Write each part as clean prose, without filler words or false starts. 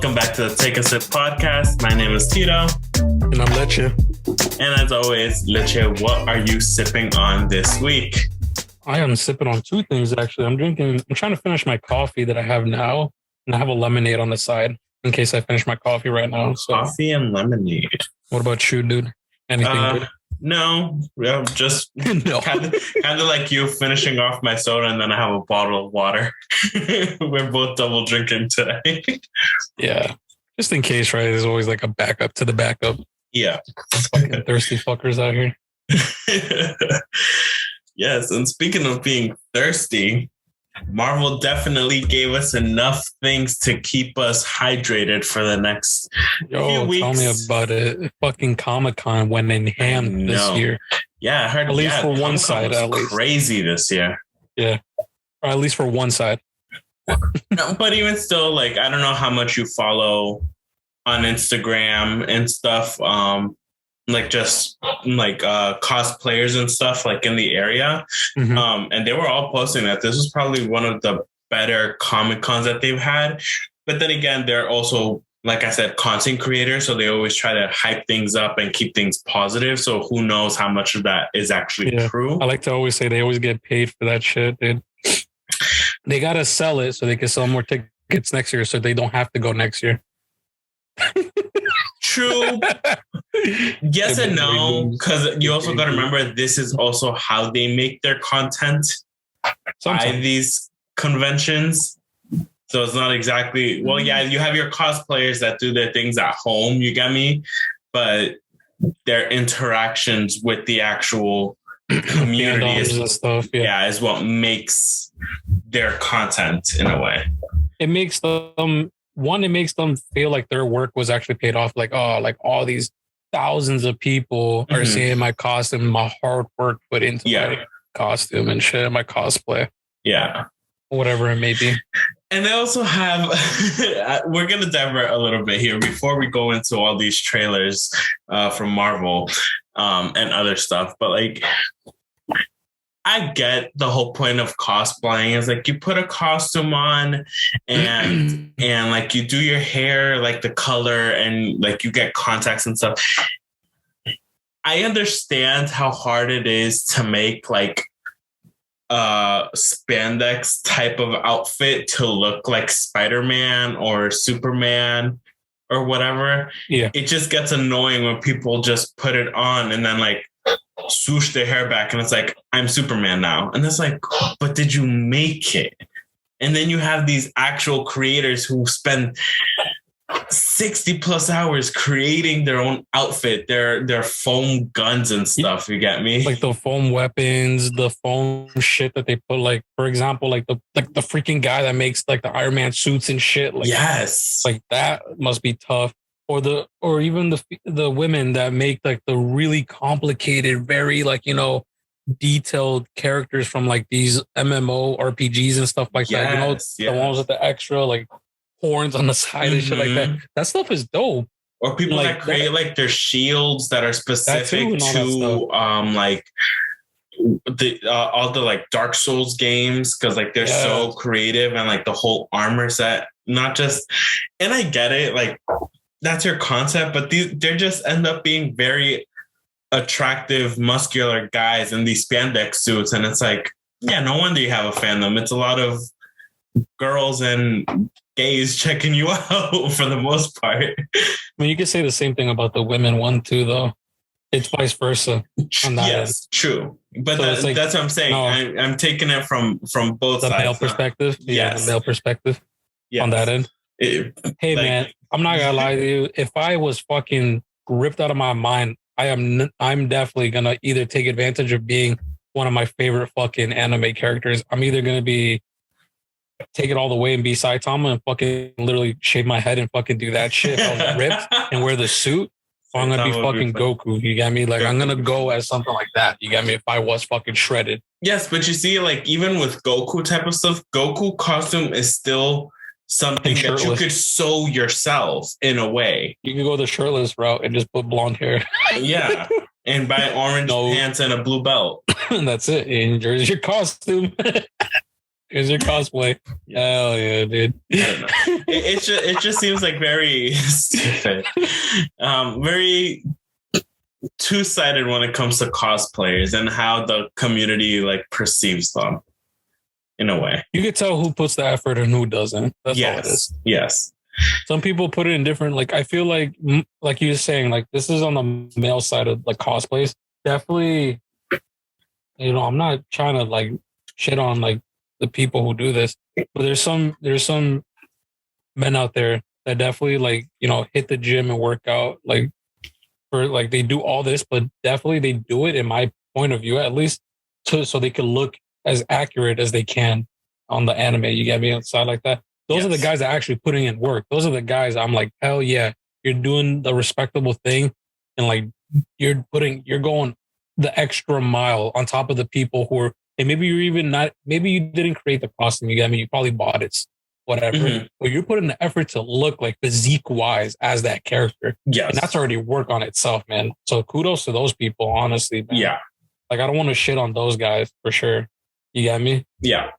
Welcome back to the Take a Sip podcast. My name is Tito. And I'm Leche. And as always, Leche, what are you sipping on this week? I am sipping on two things, actually. I'm trying to finish my coffee that I have now, and I have a lemonade on the side in case I finish my coffee right now. So. Coffee and lemonade. What about you, dude? Anything good? No, just No. kind of like you finishing off my soda, and then I have a bottle of water. We're both double drinking today. Yeah, just in case, right? There's always like a backup to the backup. Yeah. Fucking thirsty fuckers out here. Yes, and speaking of being thirsty, Marvel definitely gave us enough things to keep us hydrated for the next few weeks. Tell me about it. Fucking ComicCon went in ham this year. Yeah, I heard. At least for one side, at least. Crazy this year. Yeah, or at least for one side. No, but even still, like, I don't know how much you follow on Instagram and stuff. Like just like cosplayers and stuff like in the area. Mm-hmm. And they were all posting that this was probably one of the better Comic Cons that they've had. But then again, they're also, like I said, content creators. So they always try to hype things up and keep things positive. So who knows how much of that is actually true. I like to always say they always get paid for that shit, dude. They got to sell it so they can sell more tickets next year so they don't have to go next year. True. Yes and no, because you also got to remember this is also how they make their content by these conventions. So it's not exactly, well, yeah, you have your cosplayers that do their things at home, you get me? But their interactions with the actual community is what makes their content in a way. It makes them... One, it makes them feel like their work was actually paid off. Like, oh, like all these thousands of people are seeing my costume, my hard work put into my costume and shit, my cosplay. Yeah. Whatever it may be. And they also have, we're going to divert a little bit here before we go into all these trailers from Marvel and other stuff. But like, I get the whole point of cosplaying is like you put a costume on and like you do your hair, like the color and like you get contacts and stuff. I understand how hard it is to make like a spandex type of outfit to look like Spider-Man or Superman or whatever. Yeah. It just gets annoying when people just put it on and then like swoosh their hair back and it's like, I'm Superman now. And it's like, but did you make it? And then you have these actual creators who spend 60 plus hours creating their own outfit, their foam guns and stuff. You get me? Like the foam weapons, the foam shit that they put, like, for example, like the freaking guy that makes like the Iron Man suits and shit. Like, yes. Like that must be tough. Or even the women that make like the really complicated, very like, you know, detailed characters from like these MMO RPGs and stuff like that. You know, the ones with the extra like horns on the side and shit like that. That stuff is dope. Or people like, that create like their shields that are specific to like all the like Dark Souls games because like they're so creative and like the whole armor set, not just. And I get it, like. That's your concept, but they just end up being very attractive, muscular guys in these spandex suits. And it's like, yeah, no wonder you have a fandom. It's a lot of girls and gays checking you out for the most part. I mean, you could say the same thing about the women one too, though. It's vice versa. Yes, true. But so that's what I'm saying. No, I'm taking it from both sides. The male perspective. Yes. The male perspective on that end. Hey, man, I'm not gonna lie to you. If I was fucking ripped out of my mind, I'm definitely gonna either take advantage of being one of my favorite fucking anime characters. I'm either gonna take it all the way and be Saitama and fucking literally shave my head and fucking do that shit. If I was ripped and wear the suit, or I'm gonna be fucking Goku. You get me? Like I'm gonna go as something like that. You get me? If I was fucking shredded. Yes, but you see, like even with Goku type of stuff, Goku costume is still something that you could sew yourself in a way. You can go the shirtless route and just put blonde hair. Yeah. And buy orange pants and a blue belt. And that's it. And here's your costume. Here's your cosplay. Hell yeah, dude. I don't know. it just seems like very stupid, very two-sided when it comes to cosplayers and how the community like perceives them. In a way, you could tell who puts the effort and who doesn't. That's all it is. Yes. Some people put it in different. Like I feel like you were saying, like this is on the male side of like cosplays. Definitely, I'm not trying to like shit on like the people who do this, but there's some men out there that definitely like hit the gym and work out like for like they do all this, but definitely they do it in my point of view at least so they can look as accurate as they can on the anime. You get me outside like that. Those are the guys that are actually putting in work. Those are the guys I'm like, hell yeah, you're doing the respectable thing. And like, you're going the extra mile on top of the people who are, and maybe you're even not, maybe you didn't create the costume. You get me? You probably bought it, whatever. Mm-hmm. But you're putting the effort to look like physique wise as that character. Yes. And that's already work on itself, man. So kudos to those people, honestly, man. Yeah. Like, I don't want to shit on those guys for sure. You got me? Yeah.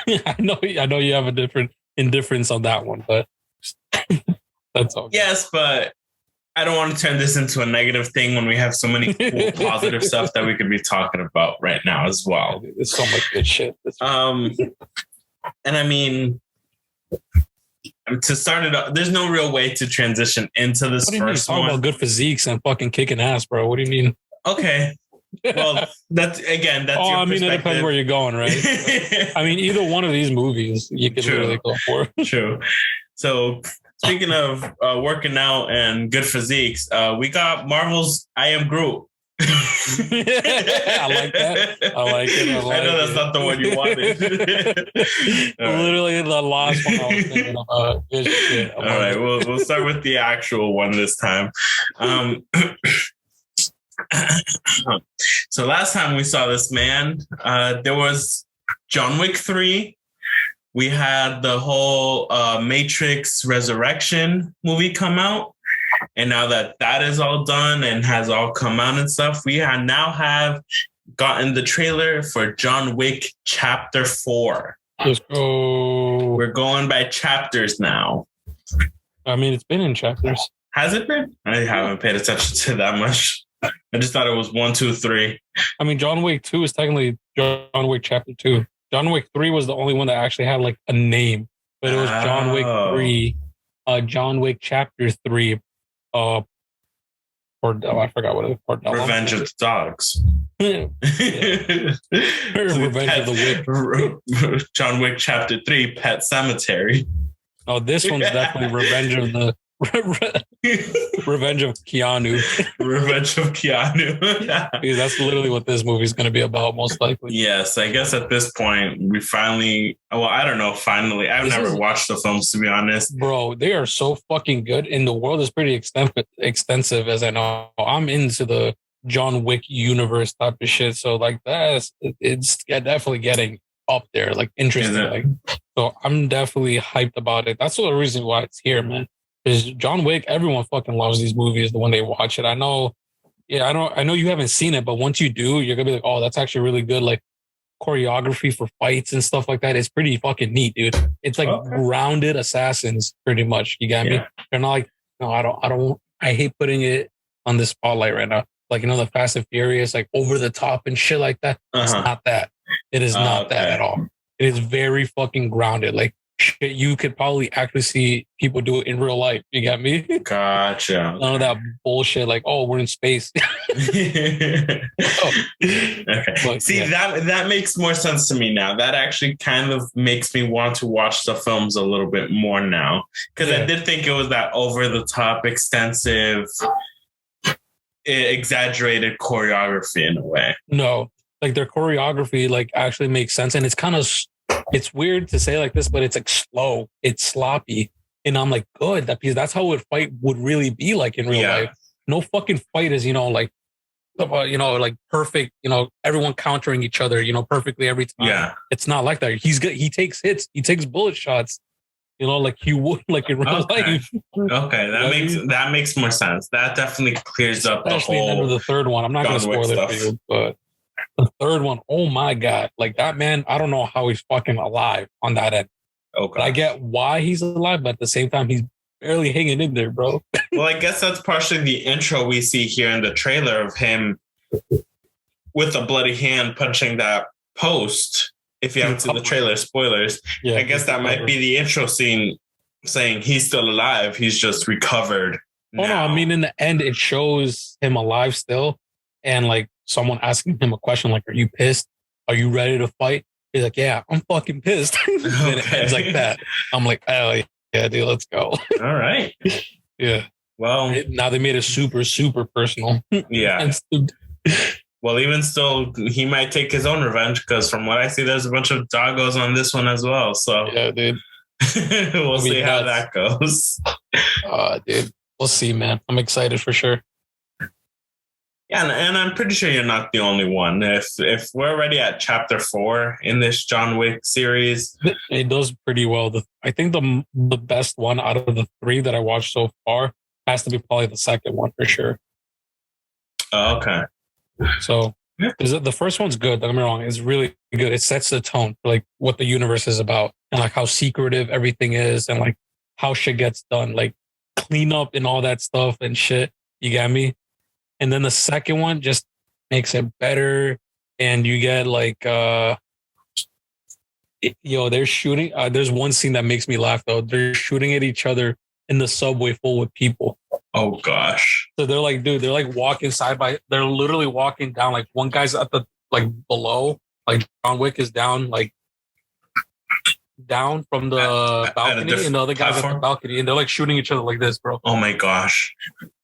I know you have a different indifference on that one, but that's all. Yes, but I don't want to turn this into a negative thing when we have so many cool, positive stuff that we could be talking about right now as well. There's so much good shit. And I mean, to start it up, there's no real way to transition into this first one. Talk about good physiques and fucking kicking ass, bro. What do you mean? Okay. Well, that's your perspective. It depends where you're going, right? I mean, either one of these movies you could really go for. True. So, speaking of working out and good physiques, we got Marvel's I Am Groot. I like that. I like it. I know that's not the one you wanted. Literally the last one I was thinking about. Good shit. All right, we'll start with the actual one this time. So last time we saw this man, there was John Wick 3. We had the whole Matrix Resurrection movie come out. And now that is all done and has all come out and stuff, we now have gotten the trailer for John Wick Chapter 4. Let's go. We're going by chapters now. I mean, it's been in chapters. Has it been? I haven't paid attention to that much. I just thought it was 1, 2, 3. I mean, John Wick 2 is technically John Wick Chapter 2. John Wick 3 was the only one that actually had like a name, but it was John Wick 3, John Wick Chapter 3, I forgot what it was. Revenge of the Dogs. Revenge of the Wick. John Wick Chapter 3, Pet Cemetery. Oh, this one's definitely Revenge of the Revenge of Keanu. Revenge of Keanu. Because that's literally what this movie's going to be about, most likely. Yes, I guess at this point, we finally... Well, I don't know, finally. I've never watched the films, to be honest. Bro, they are so fucking good. And the world is pretty extensive, as I know. I'm into the John Wick universe type of shit. So, like, it's definitely getting up there, like, interesting. Like, so I'm definitely hyped about it. That's the reason why it's here, man. Because John Wick, everyone fucking loves these movies when they watch it. I know you haven't seen it, but once you do, you're gonna be like, oh, that's actually really good. Like choreography for fights and stuff like that. It's pretty fucking neat, dude. It's like grounded assassins, pretty much. You got me? They're not like, no, I hate putting it on the spotlight right now. Like, the Fast and Furious, like over the top and shit like that. It's not that. It is not that at all. It is very fucking grounded. Like, shit, you could probably actually see people do it in real life. You got me? Gotcha. None of that bullshit like, oh, we're in space. Okay. But, see, that makes more sense to me now. That actually kind of makes me want to watch the films a little bit more now. Because I did think it was that over-the-top, extensive, exaggerated choreography in a way. No. Like, their choreography, like, actually makes sense. And it's kind of... It's weird to say like this, but it's like slow. It's sloppy. And I'm like, good. Because that's how a fight would really be like in real life. No fucking fight is, like perfect, everyone countering each other, perfectly every time. Yeah. It's not like that. He's good. He takes hits. He takes bullet shots, like he would like in real life. Okay. That makes more sense. That definitely clears up especially the whole. Especially the third one. I'm not going to spoil it for you, but the third one, oh my God. Like that man, I don't know how he's fucking alive on that end. Okay. But I get why he's alive, but at the same time, he's barely hanging in there, bro. Well, I guess that's partially the intro we see here in the trailer of him with a bloody hand punching that post. If you haven't seen the trailer, spoilers. Yeah, I guess that might be the intro scene saying he's still alive. He's just recovered. Oh, no, I mean, in the end, it shows him alive still. And like someone asking him a question like, are you pissed? Are you ready to fight? He's like, yeah, I'm fucking pissed. And it ends like that. I'm like, oh, yeah, dude, let's go. All right. Yeah. Well, now they made it super, super personal. Yeah. Well, even still, he might take his own revenge because from what I see, there's a bunch of doggos on this one as well. So yeah, dude. We'll see how that goes. Dude, we'll see, man. I'm excited for sure. Yeah, and I'm pretty sure you're not the only one. If we're already at chapter 4 in this John Wick series, it does pretty well. I think the best one out of the 3 that I watched so far has to be probably the second one for sure. Oh, okay. So the first one's good. Don't get me wrong; it's really good. It sets the tone for like what the universe is about and like how secretive everything is and like how shit gets done, like cleanup and all that stuff and shit. You got me? And then the second one just makes it better. And you get like, they're shooting. There's one scene that makes me laugh though. They're shooting at each other in the subway full with people. Oh gosh. So they're like, dude, they're like walking they're literally walking down. Like one guy's at the, like below, like John Wick is down, like down from the balcony and the other guy's at the balcony and they're like shooting each other like this, bro. Oh my gosh.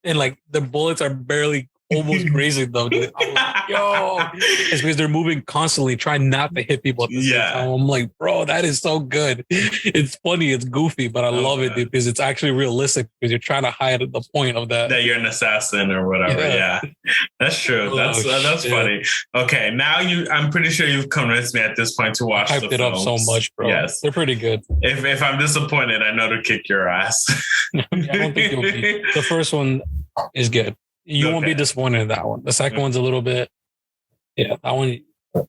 And like the bullets are barely almost grazing them, dude. Like, yo, it's because they're moving constantly, trying not to hit people at the same time. I'm like, bro, that is so good. It's funny, it's goofy, but I love it, dude, because it's actually realistic because you're trying to hide the point of that. That you're an assassin or whatever. Yeah. That's true. That's funny. Okay, now I'm pretty sure you've convinced me at this point to watch the films. Hyped it up so much, bro. Yes. They're pretty good. If I'm disappointed, I know to kick your ass. I don't think you'll be. The first one is good. You won't be disappointed in that one. The second one's a little bit, that one,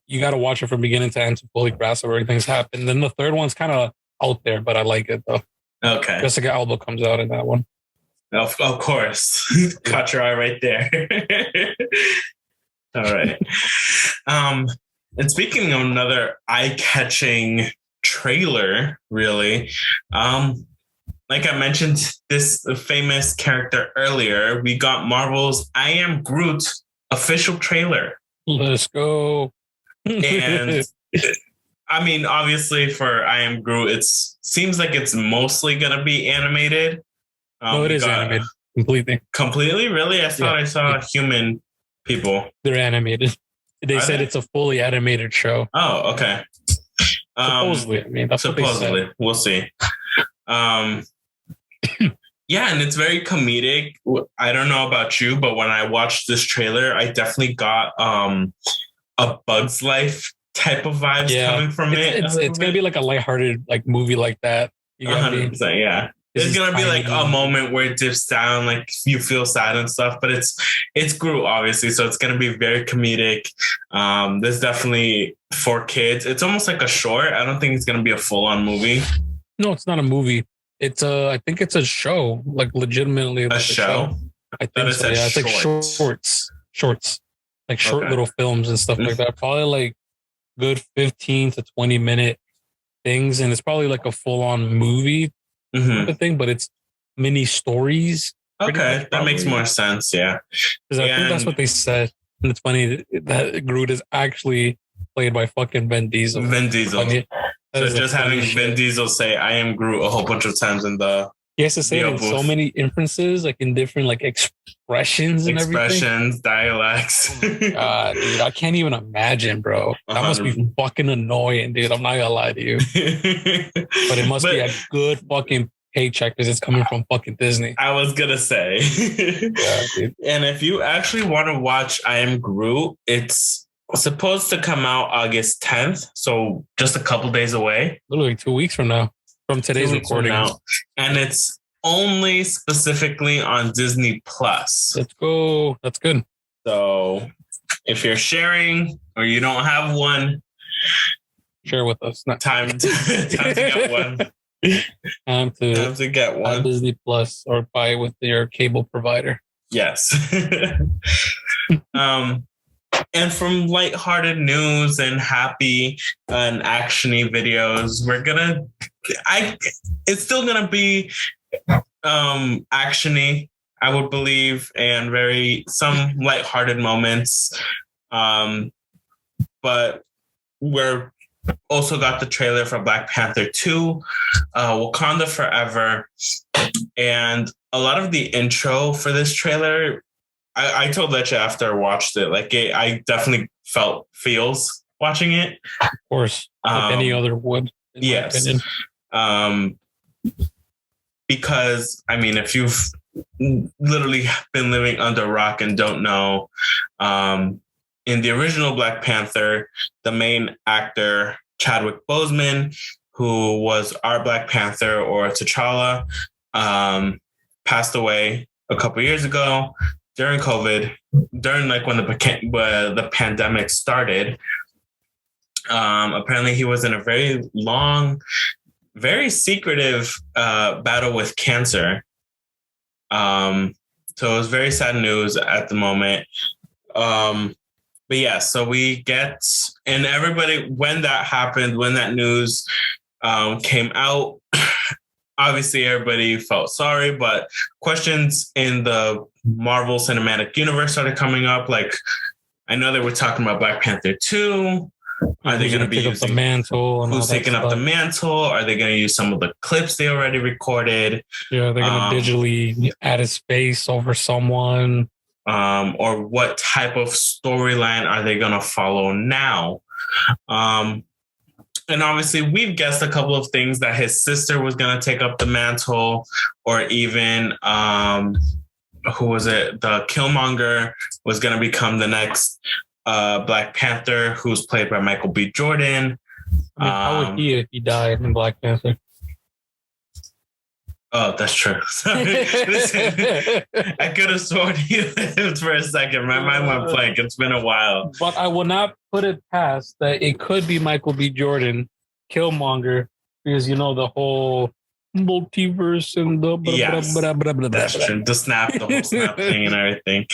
you got to watch it from beginning to end to fully grasp where everything's happened. Then the third one's kind of out there, but I like it though. Okay. Jessica Alba comes out in that one. Of course. Caught your eye right there. All right. And speaking of another eye-catching trailer, really, like I mentioned, this famous character earlier, we got Marvel's I Am Groot official trailer. Let's go. And I mean, obviously for I Am Groot, it seems like it's mostly going to be animated. No, it is animated. Completely? Really? I thought I saw human people. They're animated. They said it's a fully animated show. Oh, okay. Supposedly. I mean, that's supposedly. What they said. We'll see. Yeah, and it's very comedic. I don't know about you, but when I watched this trailer, I definitely got a Bug's Life type of vibes coming from it. It's gonna be like a lighthearted like movie like that. 100%, yeah. There's gonna be like a moment where it dips down, like you feel sad and stuff, but it's Groot obviously, so it's gonna be very comedic. There's definitely for kids. It's almost like a short. I don't think it's gonna be a full-on movie. No, it's not a movie. It's I think it's a show, like legitimately a show. I think so. Yeah, it's like shorts, like short little films and stuff like that. Probably like good 15 to 20 minute things, and it's probably like a full on movie type of thing, but it's mini stories. Okay, that makes more sense. Yeah, because I think that's what they said. And it's funny that Groot is actually played by fucking Vin Diesel. So just having Vin Diesel say "I am Groot" a whole bunch of times in the he has to say it in so many inferences, like in different like expressions and everything. Dialects. God, dude, I can't even imagine, bro. That must be fucking annoying, dude. I'm not gonna lie to you, but it must be a good fucking paycheck because it's coming from fucking Disney. I was gonna say, yeah, dude. And if you actually want to watch "I Am Groot," it's supposed to come out August 10th, so just a couple days away. Literally 2 weeks from now, from today's recording. And it's only specifically on Disney Plus. Let's go. That's good. So if you're sharing or you don't have one, share with us. Time to get one. Time to get one. Disney Plus or buy it with your cable provider. Yes. And from lighthearted news and happy and actiony videos, it's still gonna be actiony, I would believe, and some lighthearted moments. But we're also got the trailer for Black Panther 2, Wakanda Forever, and a lot of the intro for this trailer. I told Leche after I watched it, I definitely felt feels watching it. Of course, like any other would. Yes. Because, I mean, if you've literally been living under a rock and don't know, in the original Black Panther, the main actor, Chadwick Boseman, who was our Black Panther or T'Challa, passed away a couple years ago during COVID, during when the pandemic started. Apparently he was in a very long, very secretive battle with cancer. So it was very sad news at the moment. But yeah, so we get, and everybody, when that happened, when that news came out, obviously everybody felt sorry, but questions in the Marvel Cinematic Universe started coming up. I know they were talking about Black Panther 2. Are they going to be using the mantle? Who's taking up the mantle? Are they going to use some of the clips they already recorded? Yeah, they're going to digitally add his face over someone. Or what type of storyline are they going to follow now? And obviously, we've guessed a couple of things, that his sister was going to take up the mantle, or even, who was it? The Killmonger was going to become the next Black Panther, who's played by Michael B. Jordan. How would he if he died in Black Panther? Oh, that's true. Sorry. Listen, I could have sworn he lived for a second. My mind went blank. It's been a while. But I will not put it past that it could be Michael B. Jordan, Killmonger, because the whole multiverse and the that's true. The whole snap thing and everything.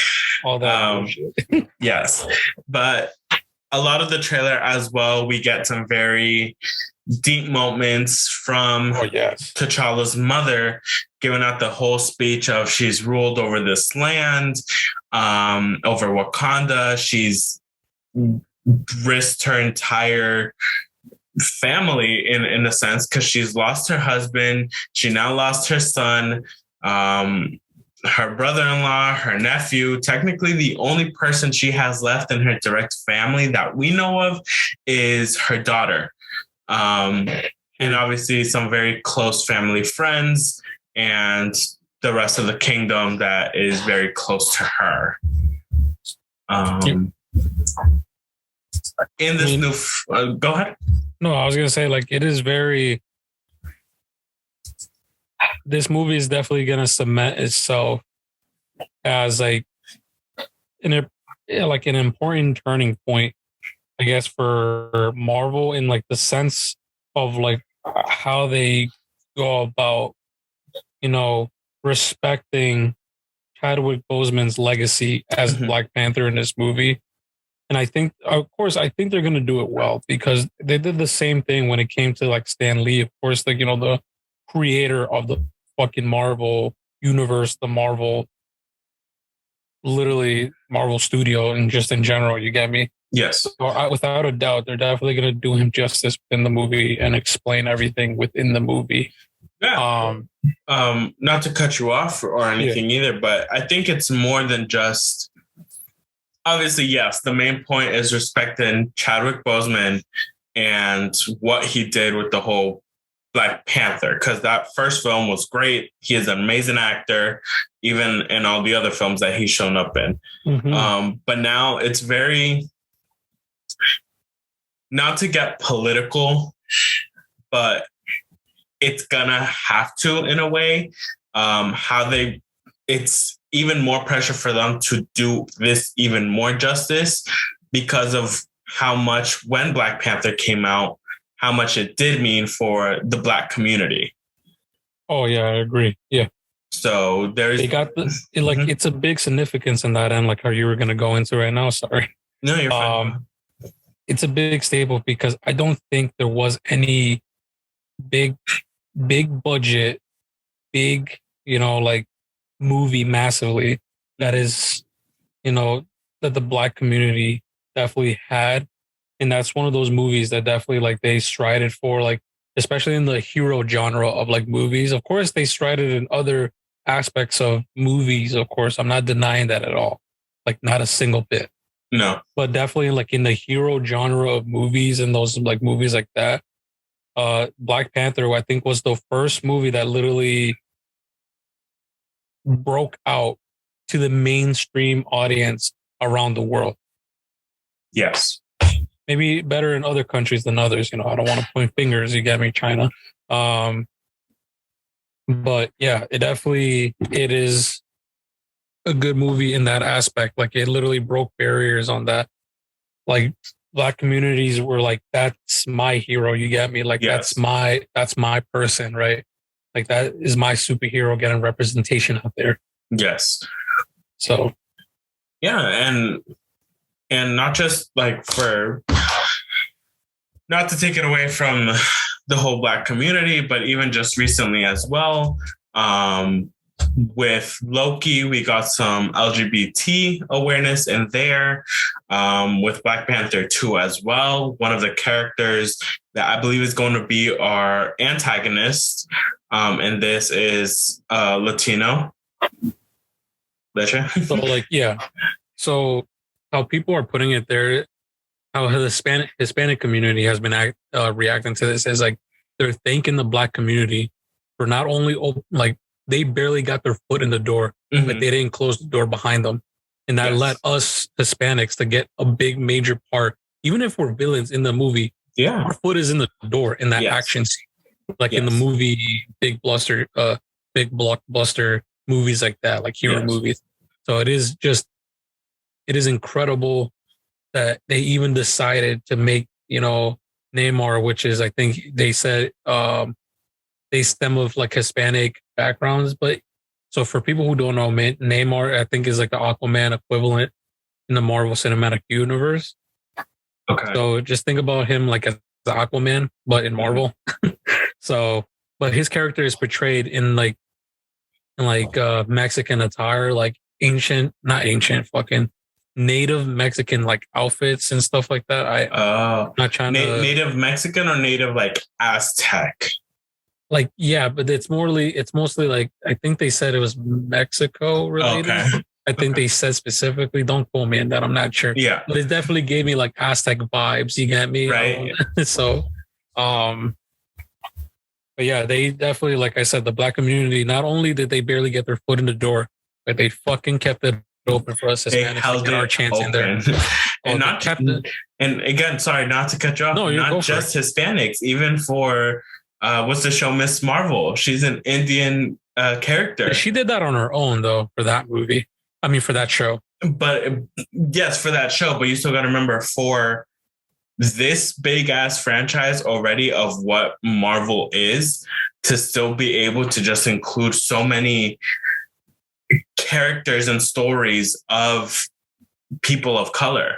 All that shit. Yes. But a lot of the trailer as well, we get some very deep moments from T'Challa's mother, giving out the whole speech of she's ruled over this land, over Wakanda. She's risked her entire family in a sense, because she's lost her husband. She now lost her son, her brother-in-law, her nephew. Technically, the only person she has left in her direct family that we know of is her daughter. And obviously some very close family friends and the rest of the kingdom that is very close to her. In this go ahead. No, I was going to say, it is very, this movie is definitely going to cement itself as an important turning point, I guess, for Marvel, in the sense of how they go about, respecting Chadwick Boseman's legacy as Black Panther in this movie. And I think they're going to do it well, because they did the same thing when it came to Stan Lee, of course, the creator of the fucking Marvel universe, the Marvel studio, and just in general, you get me? Yes. So without a doubt, they're definitely going to do him justice in the movie and explain everything within the movie. Yeah. Not to cut you off or anything either, but I think it's more than just, obviously, yes, the main point is respecting Chadwick Boseman and what he did with the whole Black Panther, because that first film was great. He is an amazing actor, even in all the other films that he's shown up in. But now it's very, not to get political, but it's gonna have to, in a way, it's even more pressure for them to do this even more justice, because of how much, when Black Panther came out, how much it did mean for the Black community. Oh yeah, I agree. Yeah. So they got it's a big significance in that end, like how you were going to go into right now. Sorry. No, you're fine. It's a big staple because I don't think there was any big budget, big, like movie massively that is, that the Black community definitely had. And that's one of those movies that definitely like they strided for, like, especially in the hero genre of like movies. Of course, they strided in other aspects of movies. Of course, I'm not denying that at all. Like, not a single bit. No. But definitely like in the hero genre of movies and those like movies like that, Black Panther, I think, was the first movie that literally broke out to the mainstream audience around the world. Yes. Maybe better in other countries than others. I don't want to point fingers. You get me, China. But yeah, it is a good movie in that aspect. Like, it literally broke barriers on that. Like, Black communities were like, that's my hero. You get me? Like, yes. that's my person, right? Like, that is my superhero getting representation out there. Yes. So, yeah, and not just like not to take it away from the whole Black community, but even just recently as well. With Loki, we got some LGBT awareness in there. With Black Panther 2 as well. One of the characters that I believe is going to be our antagonist, and this is Latino. Leche. So like, yeah. So how people are putting it there, how the Hispanic community has been reacting to this is like they're thanking the Black community for not only like they barely got their foot in the door, but they didn't close the door behind them, and that let us Hispanics to get a big major part, even if we're villains in the movie. Yeah, our foot is in the door in that action scene, like in the movie big blockbuster movies like that, like hero movies. So it is incredible that they even decided to make, Neymar, which is, I think they said, they stem of like Hispanic backgrounds. But so for people who don't know, Neymar, I think, is like the Aquaman equivalent in the Marvel Cinematic Universe. Okay. So just think about him like as the Aquaman, but in Marvel. So, but his character is portrayed in Mexican attire, like fucking native Mexican like outfits and stuff like that. Not trying to native Mexican or native like Aztec. Like, yeah, but it's mostly like, I think they said it was Mexico related. Okay. I think they said specifically, don't quote me on that, I'm not sure. Yeah. But it definitely gave me like Aztec vibes, you get me? Right. So, but yeah, they definitely, like I said, the Black community, not only did they barely get their foot in the door, but they fucking kept it open for us Hispanics to get our chance in there. And and again, sorry, not to cut you off, not just Hispanics, even for what's the show, Miss Marvel? She's an Indian character. She did that on her own, though, for that movie. I mean, for that show. But yes, for that show. But you still got to remember, for this big ass franchise already of what Marvel is, to still be able to just include so many characters and stories of people of color.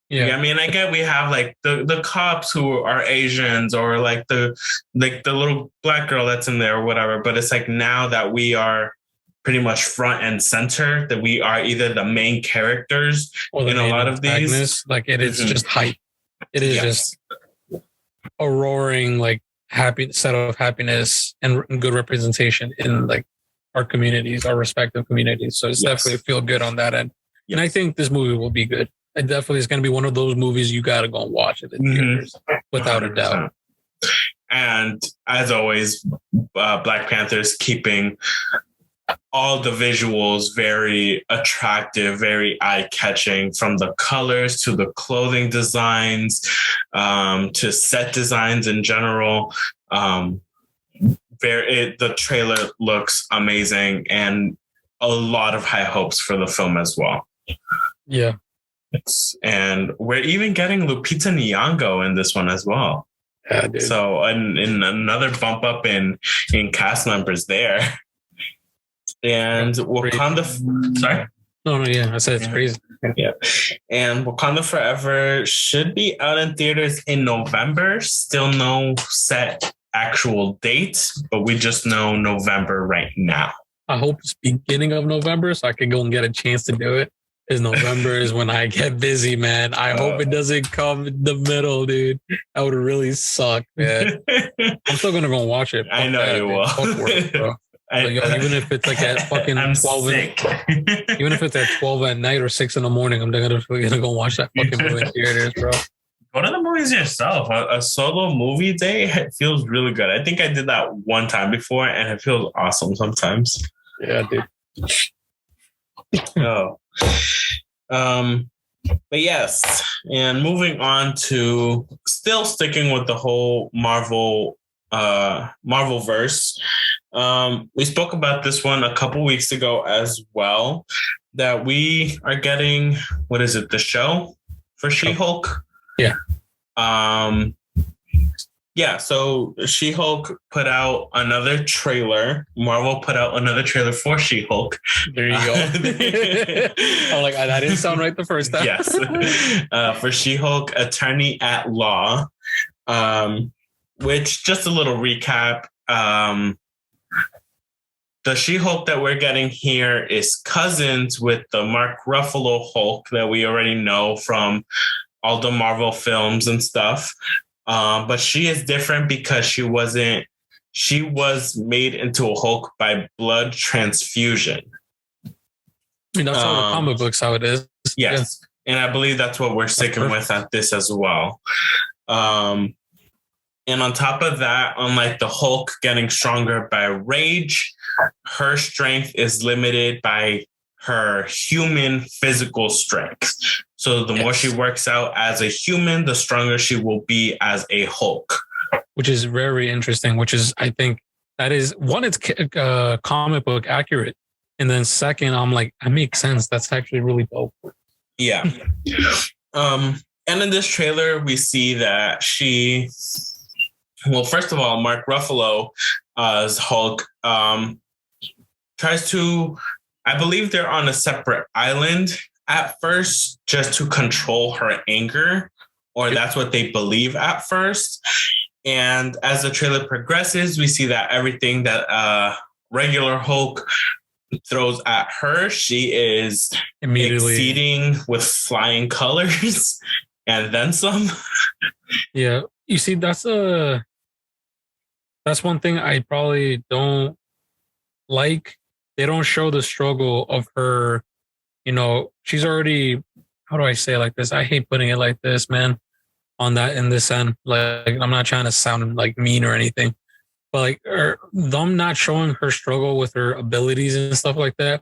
Yeah, I mean, I get we have like the cops who are Asians, or like the little Black girl that's in there or whatever. But it's like, now that we are pretty much front and center, that we are either the main characters in a lot of these. Like, it is just hype. It is just a roaring like happy set of happiness and good representation in like our communities, our respective communities. So it's definitely feel good on that end. And I think this movie will be good. It definitely is going to be one of those movies you got to go and watch it in theaters, without 100%. A doubt. And as always, Black Panther's keeping all the visuals very attractive, very eye-catching, from the colors to the clothing designs, to set designs in general. The trailer looks amazing, and a lot of high hopes for the film as well. Yeah. And we're even getting Lupita Nyong'o in this one as well. Yeah, dude. So and another bump up in cast members there. And Wakanda, sorry? No, yeah, I said it's crazy. Yeah. And Wakanda Forever should be out in theaters in November. Still no set actual date, but we just know November right now. I hope it's beginning of November so I can go and get a chance to do it. Because November is when I get busy, man. I hope it doesn't come in the middle, dude. That would really suck, man. I'm still gonna go watch it. I know you will. Fuck work, bro. Even if it's like at fucking 12, even if it's at 12 at night or 6 in the morning, I'm gonna go watch that fucking movie in theaters, bro. Go to the movies yourself. A solo movie day feels really good. I think I did that one time before, and it feels awesome sometimes. Yeah, dude. Oh. But yes, and moving on to still sticking with the whole Marvel verse. We spoke about this one a couple weeks ago as well, that we are getting, what is it, the show for She-Hulk? Yeah. Yeah, so She-Hulk put out another trailer. Marvel put out another trailer for She-Hulk. There you go. I'm like, that didn't sound right the first time. Yes. For She-Hulk Attorney at Law, which, just a little recap, the She-Hulk that we're getting here is cousins with the Mark Ruffalo Hulk that we already know from all the Marvel films and stuff. But she is different because she was made into a Hulk by blood transfusion. That's how the comic books, how it is. Yes. Yeah. And I believe that's what we're sticking with at this as well. And on top of that, unlike the Hulk getting stronger by rage, her strength is limited by her human physical strength. So the more she works out as a human, the stronger she will be as a Hulk. Which is very interesting, which is, I think, that is, one, it's comic book accurate. And then second, I'm like, that makes sense. That's actually really dope. Yeah. And in this trailer, we see that first of all, Mark Ruffalo as Hulk tries to, I believe they're on a separate island at first, just to control her anger, or that's what they believe at first. And as the trailer progresses, we see that everything that regular Hulk throws at her, she is immediately exceeding with flying colors and then some. Yeah. You see, that's one thing I probably don't like. They don't show the struggle of her. You know, she's already, how do I say it like this? I hate putting it like this, man, in this end. Like, I'm not trying to sound like mean or anything, but like them not showing her struggle with her abilities and stuff like that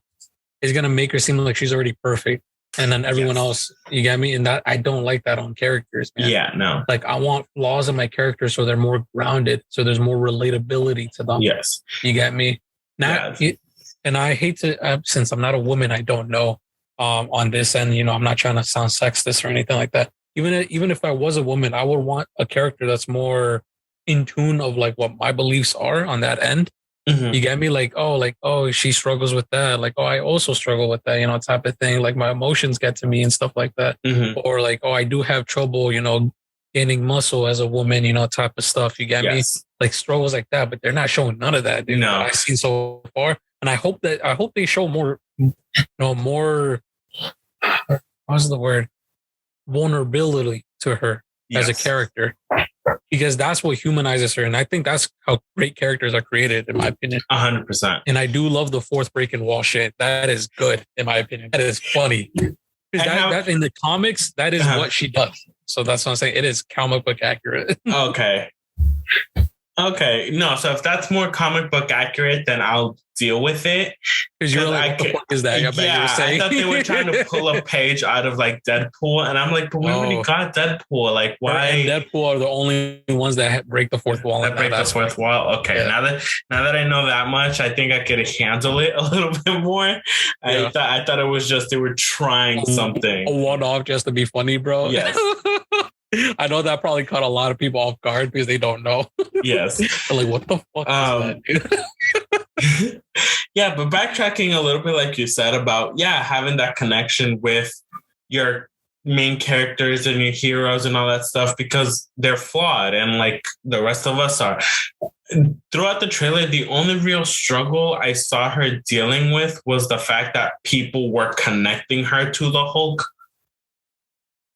is going to make her seem like she's already perfect. And then everyone else, you get me? And that, I don't like that on characters, man. Yeah, no. Like, I want flaws in my characters so they're more grounded, so there's more relatability to them. Yes. You get me? And I hate to, since I'm not a woman, I don't know. On this end, you know, I'm not trying to sound sexist or anything like that. Even if I was a woman, I would want a character that's more in tune of like what my beliefs are on that end. Mm-hmm. You get me? Like, oh, she struggles with that. Like, oh, I also struggle with that, you know, type of thing. Like my emotions get to me and stuff like that. Mm-hmm. Or like, oh, I do have trouble, you know, gaining muscle as a woman, you know, type of stuff. You get me? Like struggles like that, but they're not showing none of that, dude. No. I've seen so far. And I hope they show more, you know, more, what's the word? Vulnerability to her as a character, because that's what humanizes her. And I think that's how great characters are created, in my opinion. 100%. And I do love the fourth breaking wall shit. That is good, in my opinion. That is funny. That in the comics, that is what she does. So that's what I'm saying. It is comic book accurate. Okay. No, so if that's more comic book accurate, then I'll deal with it. Because you're like, what the fuck is that? I thought they were trying to pull a page out of like Deadpool, and I'm like, but we already got Deadpool. Like, why? And Deadpool are the only ones that break the fourth wall. Break the fourth wall. Okay, now that I know that much, I think I could handle it a little bit more. I thought it was just they were trying something, a one-off just to be funny, bro. Yes. I know that probably caught a lot of people off guard because they don't know. Yes. They're like, what the fuck is that? Yeah, but backtracking a little bit, like you said, about having that connection with your main characters and your heroes and all that stuff, because they're flawed and like the rest of us are. Throughout the trailer, the only real struggle I saw her dealing with was the fact that people were connecting her to the Hulk.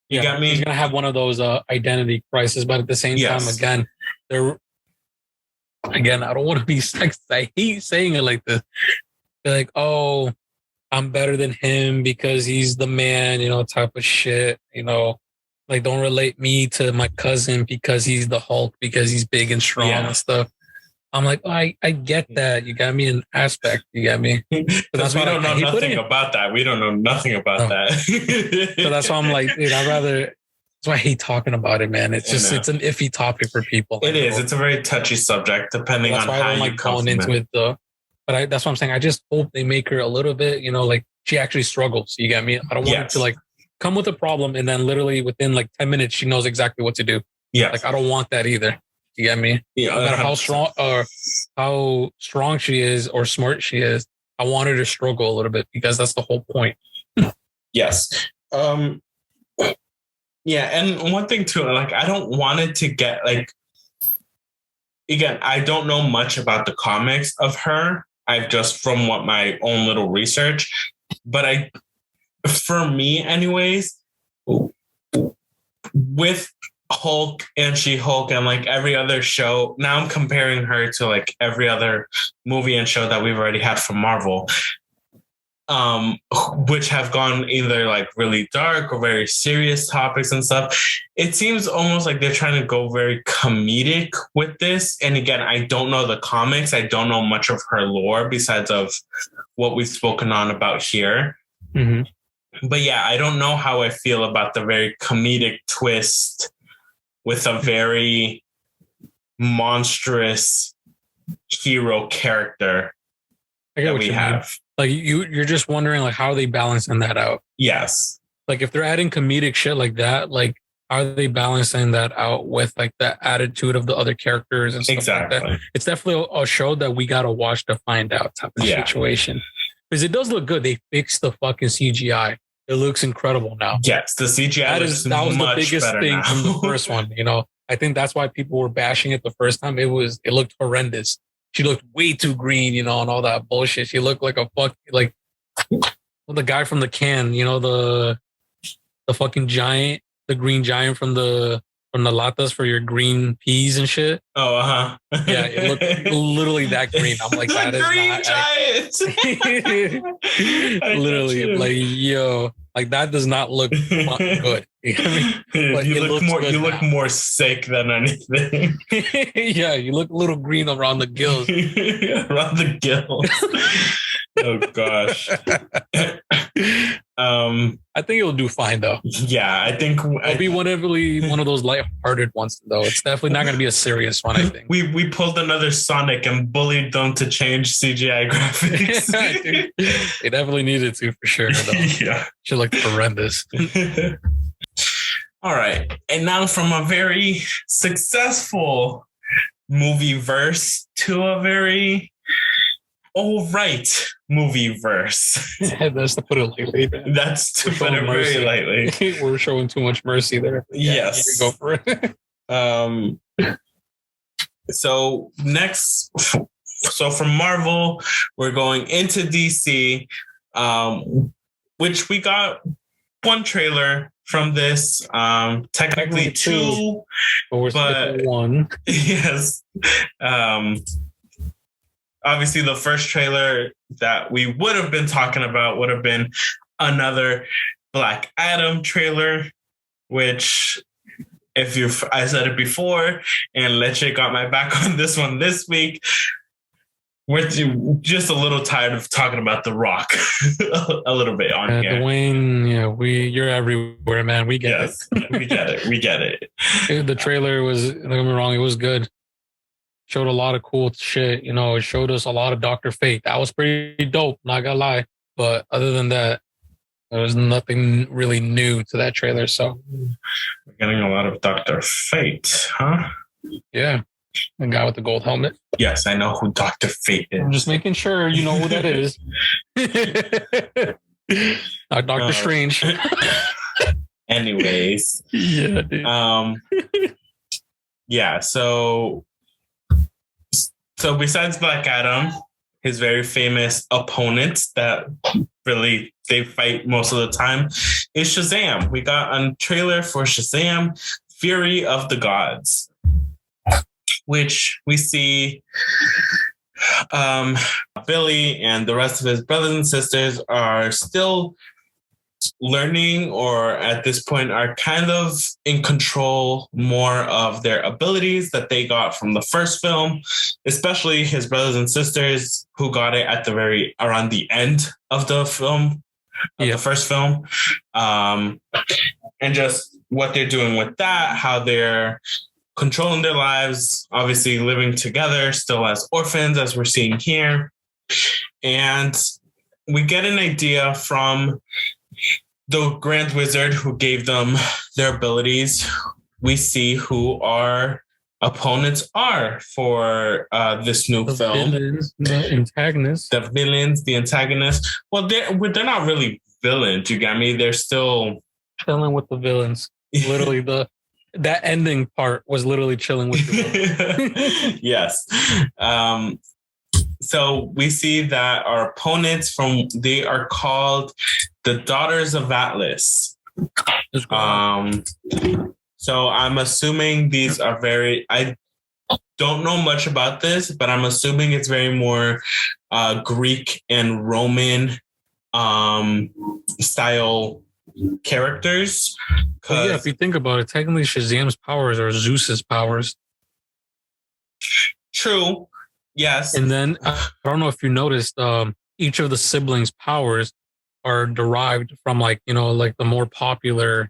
You got me? She's gonna have one of those identity crises, but at the same time, again, I don't want to be sexist. I hate saying it like this. They're like, oh, I'm better than him because he's the man, type of shit, like don't relate me to my cousin because he's the Hulk, because he's big and strong and stuff. I'm like, I get that. You got me an aspect. You got me. Because we don't know nothing about that. We don't know nothing about that. So that's why I'm like, dude, that's why I hate talking about it, man. It's just, it's an iffy topic for people. It is. It's a very touchy subject, depending on how you come into it. But that's what I'm saying. I just hope they make her a little bit, like she actually struggles. You got me? I don't want her to like come with a problem and then literally within like 10 minutes, she knows exactly what to do. Yeah. Like, I don't want that either. You get me? Yeah. No matter how strong she is or smart she is, I want her to struggle a little bit because that's the whole point. Yes. Yeah. And one thing too, like, I don't want it to get like, again, I don't know much about the comics of her. I've just from what my own little research, but for me anyways, with Hulk and She-Hulk and like every other show, now I'm comparing her to like every other movie and show that we've already had from Marvel, which have gone either like really dark or very serious topics and stuff. It seems almost like they're trying to go very comedic with this. And again, I don't know the comics. I don't know much of her lore besides of what we've spoken on about here. Mm-hmm. But yeah, I don't know how I feel about the very comedic twist with a very monstrous hero character that we have. Like you're just wondering like how are they balancing that out? Yes. Like if they're adding comedic shit like that, like how are they balancing that out with like the attitude of the other characters and stuff like that? It's definitely a show that we gotta watch to find out type of situation. Because it does look good. They fixed the fucking CGI. It looks incredible now. Yes, the CGI that was the biggest thing now. from the first one. I think that's why people were bashing it the first time. It looked horrendous. She looked way too green, and all that bullshit. She looked like the guy from the can, the fucking giant, the green giant from the latas for your green peas and shit. Oh, yeah, it looked literally that green. I'm like, that is green giant. Literally, like, yo, like that does not look good. You know what I mean? But you look more sick than anything. Yeah, you look a little green around the gills. Around the gills. Oh gosh. I think it'll do fine though. Yeah, I think it'll be one of those lighthearted ones though. It's definitely not going to be a serious one. I think we pulled another Sonic and bullied them to change CGI graphics. They definitely needed to for sure. Though. Yeah, she looked horrendous. All right, and now from a very successful movie verse to a very movie verse. That's to put it lightly. That's to put it very lightly. We're showing too much mercy there. Yes. Go for it. So next, from Marvel, we're going into DC, which we got one trailer from this, technically two, but one. Yes. Obviously, the first trailer that we would have been talking about would have been another Black Adam trailer, which, I said it before, and Leche got my back on this one this week. We're just a little tired of talking about The Rock a little bit on here. Dwayne, you're everywhere, man. We get it. We get it. We get it. The trailer was, don't get me wrong, it was good. Showed a lot of cool shit. It showed us a lot of Dr. Fate. That was pretty dope, not gonna lie. But other than that, There was nothing really new to that trailer, so we're getting a lot of Dr. Fate, huh? Yeah. The guy with the gold helmet. Yes, I know who Dr. Fate is. I'm just making sure you know who that is. Doctor Strange. Anyways. Yeah, dude. Yeah, so besides Black Adam, his very famous opponent that really they fight most of the time is Shazam. We got a trailer for Shazam, Fury of the Gods, which we see Billy and the rest of his brothers and sisters are still learning, or at this point are kind of in control more of their abilities that they got from the first film, especially his brothers and sisters who got it at around the end of the film, the first film. And just what they're doing with that, how they're controlling their lives, obviously living together still as orphans, as we're seeing here. And we get an idea from the Grand Wizard who gave them their abilities. We see who our opponents are for this new film. Villains, the antagonists. The villains, the antagonists. Well, they're not really villains, you got me? They're still chilling with the villains. Literally, that ending part was literally chilling with the villains. Yes. So we see that our opponents they are called the Daughters of Atlas. So I'm assuming these are I don't know much about this, but I'm assuming it's very more Greek and Roman style characters. Well, yeah, if you think about it, technically Shazam's powers are Zeus's powers. True. Yes. And then I don't know if you noticed, each of the siblings' powers are derived from like the more popular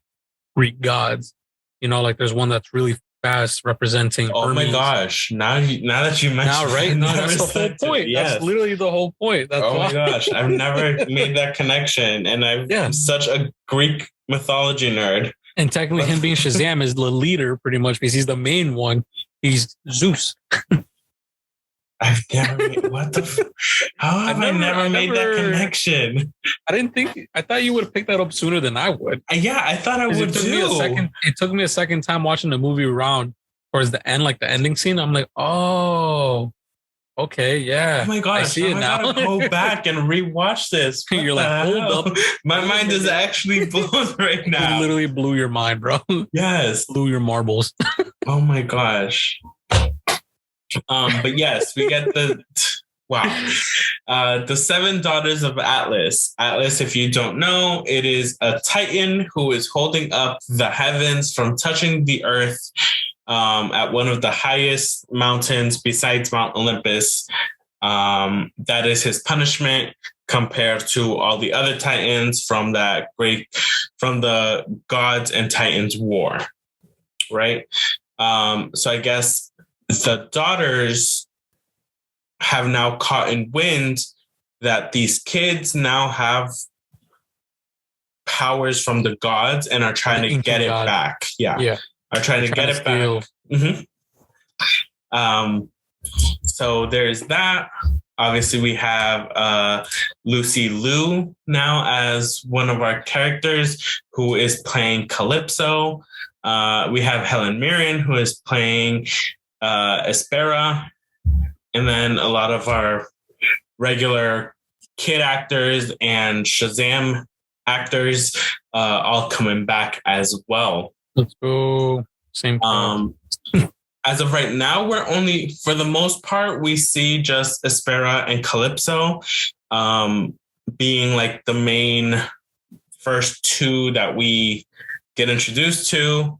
Greek gods. Like there's one that's really fast representing Oh Hermes. my gosh. Now that you mentioned right? No, that's the whole point. Yes. That's literally the whole point. That's my gosh. I've never made that connection. And I'm such a Greek mythology nerd. And technically him being Shazam is the leader pretty much because he's the main one. He's Zeus. I've never made, how have I never made that connection? I thought you would have picked that up sooner than I would. Yeah, I thought I would too. It took me a second time watching the movie around towards the end, like the ending scene. I'm like, oh, okay, yeah. Oh my gosh, I see it now. I gotta go back and rewatch this. What You're like, hold up. My mind is actually blown right now. It literally blew your mind, bro. Yes. Blew your marbles. Oh my gosh. But yes, we get the 7 Daughters of Atlas. Atlas, if you don't know, it is a Titan who is holding up the heavens from touching the earth at one of the highest mountains besides Mount Olympus. That is his punishment compared to all the other Titans from the Gods and Titans War. Right? So I guess the daughters have now caught in wind that these kids now have powers from the gods and are trying to get it back. Yeah. Are trying to get it back. Mm-hmm. So there's that. Obviously, we have Lucy Liu now as one of our characters who is playing Calypso. We have Helen Mirren who is playing Espera, and then a lot of our regular kid actors and Shazam actors all coming back as well. Let's go. Same. As of right now, we're only, for the most part, we see just Espera and Calypso being like the main first two that we get introduced to,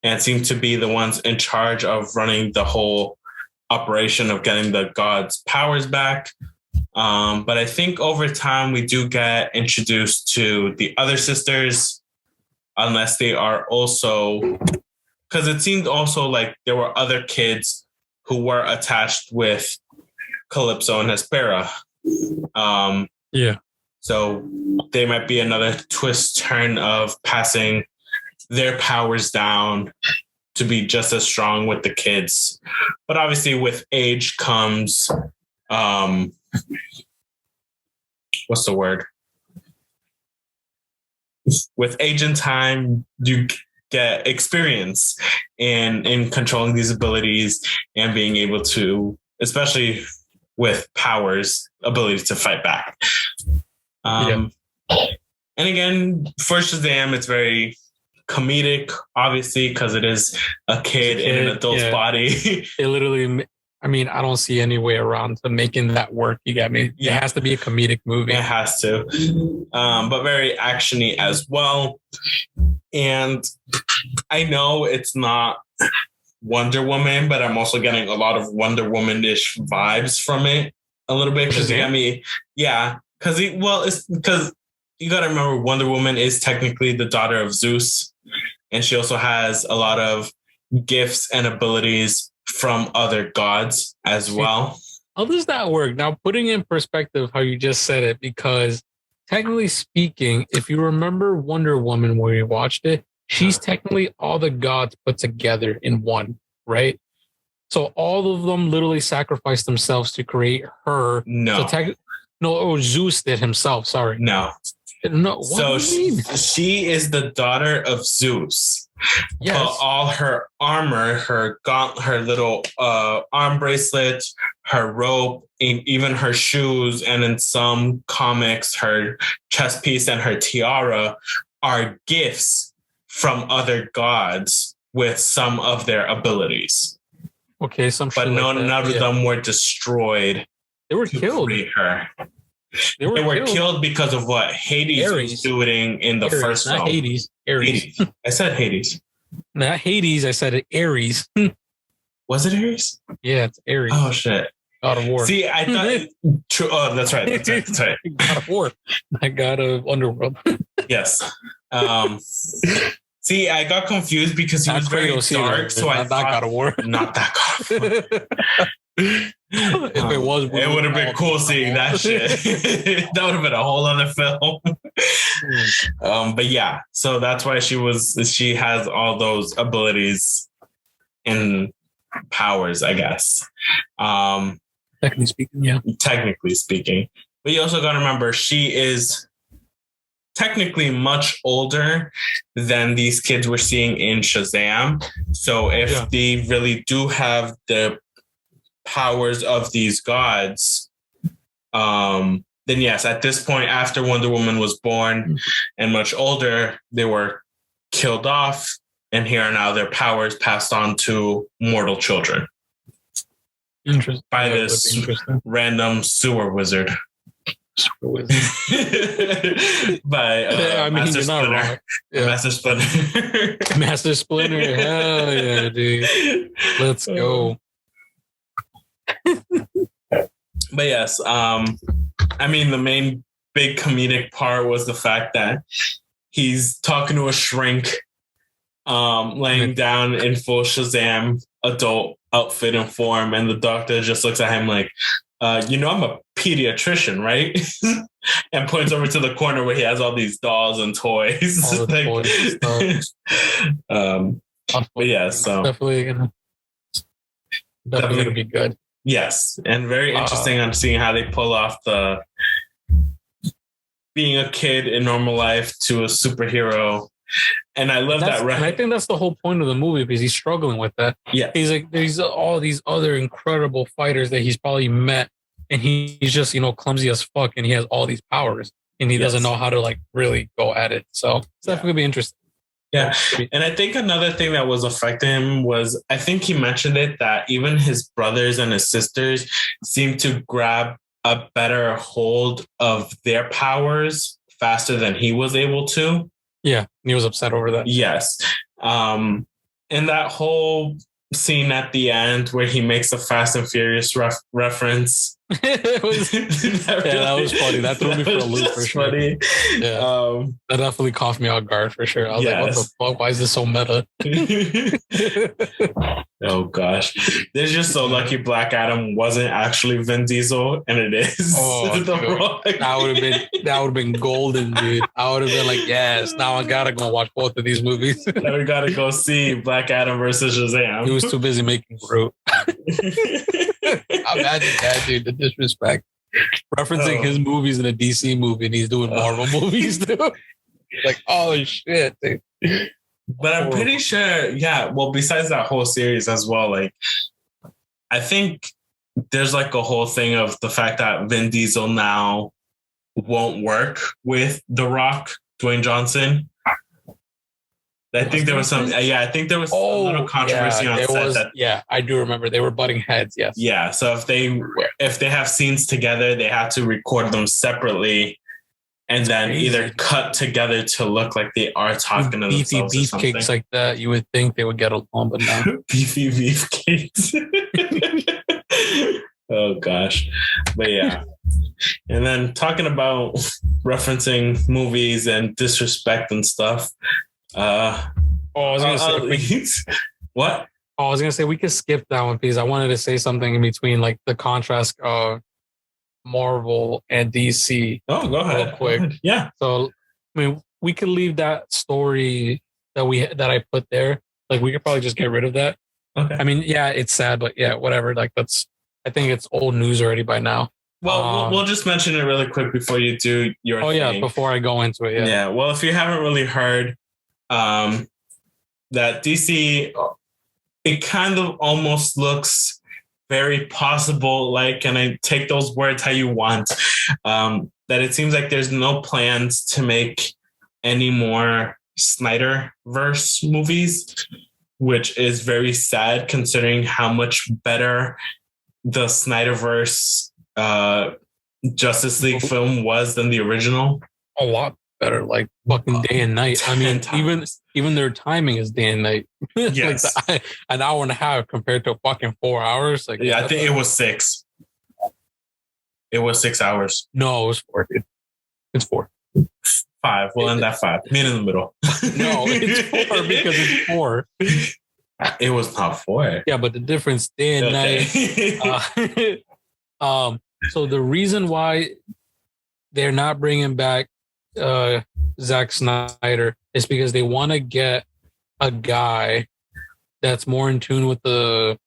and seem to be the ones in charge of running the whole operation of getting the gods' powers back. But I think over time we do get introduced to the other sisters, unless they are also, because it seemed also like there were other kids who were attached with Calypso and Hespera. Yeah. So they might be another twist turn of passing their powers down to be just as strong with the kids. But obviously with age comes, what's the word? With age and time, you get experience in controlling these abilities and being able to, especially with powers, ability to fight back. And again, for Shazam, it's very comedic, obviously, because it is a kid in an adult's body. It literally, I mean, I don't see any way around to making that work. You get me? Yeah. It has to be a comedic movie. It has to. But very actiony as well. And I know it's not Wonder Woman, but I'm also getting a lot of Wonder Woman-ish vibes from it a little bit. Because you got me, because it's because you got to remember Wonder Woman is technically the daughter of Zeus, and she also has a lot of gifts and abilities from other gods as well. How does that work? Now, putting in perspective how you just said it, because technically speaking, if you remember Wonder Woman when we watched it, she's technically all the gods put together in one, right? So all of them literally sacrificed themselves to create her. No. Zeus did himself. Sorry. No. So she is the daughter of Zeus. Yes. All her armor, her little arm bracelet, her rope, even her shoes, and in some comics, her chest piece and her tiara are gifts from other gods with some of their abilities. Okay, but none of them were destroyed. They were killed. Her. They were killed because of what Hades was doing in the first film. Hades. Ares. I said Hades. Not Hades. I said Ares. Was it Ares? Yeah, it's Ares. Oh shit! God of War. See, I thought. True. Oh, that's right. That's right. God of War. My God of Underworld. Yes. See, I got confused because he was very dark. So I thought God of War. Not that God of War. If it was, it would have been cool seeing that shit. That would have been a whole other film. But yeah, so that's why she has all those abilities and powers, I guess. Technically speaking, yeah. Technically speaking. But you also got to remember, she is technically much older than these kids we're seeing in Shazam. So if they really do have the powers of these gods, then yes, at this point, after Wonder Woman was born and much older, they were killed off, and here are now their powers passed on to mortal children. Interesting. By this random sewer wizard. By Master Splinter. Master Splinter. Master Splinter. Hell yeah, dude. Let's go. But yes, I mean, the main big comedic part was the fact that he's talking to a shrink, laying down in full Shazam adult outfit and form, and the doctor just looks at him like, I'm a pediatrician, right? And points over to the corner where he has all these dolls and toys. But yeah, so definitely gonna be good. Yes, and very interesting on seeing how they pull off the being a kid in normal life to a superhero. And I love that. And I think that's the whole point of the movie, because he's struggling with that. Yeah. He's like, there's all these other incredible fighters that he's probably met, and he's just, clumsy as fuck, and he has all these powers, and he doesn't know how to like really go at it. So it's definitely gonna be interesting. Yeah. And I think another thing that was affecting him was, I think he mentioned it, that even his brothers and his sisters seemed to grab a better hold of their powers faster than he was able to. Yeah. He was upset over that. Yes. And that whole scene at the end where he makes a Fast and Furious reference, It was, that was funny. That threw me for a loop for sure. Funny. Yeah, that definitely caught me off guard for sure. I was like, "What the fuck? Why is this so meta?" Oh gosh, they're just so lucky Black Adam wasn't actually Vin Diesel, and it is. That would have been golden, dude. I would have been like, yes. Now I gotta go watch both of these movies. Now we gotta go see Black Adam versus Shazam. He was too busy making Groot. Imagine that, dude. The disrespect. Referencing his movies in a DC movie, and he's doing Marvel movies too. Like, oh shit, dude. But I'm pretty sure, yeah. Well, besides that whole series as well, like, I think there's like a whole thing of the fact that Vin Diesel now won't work with The Rock, Dwayne Johnson. I think there was some, I think there was a little controversy on set. I do remember they were butting heads. Yes. Yeah. So if they have scenes together, they have to record them separately. And then either cut together to look like they are talking to themselves or something. Beefcakes like that, you would think they would get along, but no. Beefy beefcakes. Oh gosh, but yeah. And then talking about referencing movies and disrespect and stuff. I was gonna say what? I was gonna say we could skip that one because I wanted to say something in between, like the contrast of Marvel and DC. Oh, go ahead. Real quick. Yeah. So, I mean, we could leave that story that I put there. Like, we could probably just get rid of that. Okay. I mean, yeah, it's sad, but yeah, whatever. Like, I think it's old news already by now. Well, we'll just mention it really quick before you do your thing. Yeah, before I go into it. Yeah. Yeah. Well, if you haven't really heard, that DC, it kind of almost looks very possible, like, and I take those words how you want, that it seems like there's no plans to make any more Snyderverse movies, which is very sad considering how much better the Snyderverse Justice League film was than the original. A lot better, like fucking day and night. I mean, even their timing is day and night. Yes. Like an hour and a half compared to fucking 4 hours. Like, yeah, I think it was 6. It was 6 hours. No, it was 4, dude. It's 4. 5. We'll end at 5. Meet in the middle. No, it's 4 because it's 4. It was not 4. Yeah, but the difference day and night. So the reason why they're not bringing back Zack Snyder is because they want to get a guy that's more in tune with the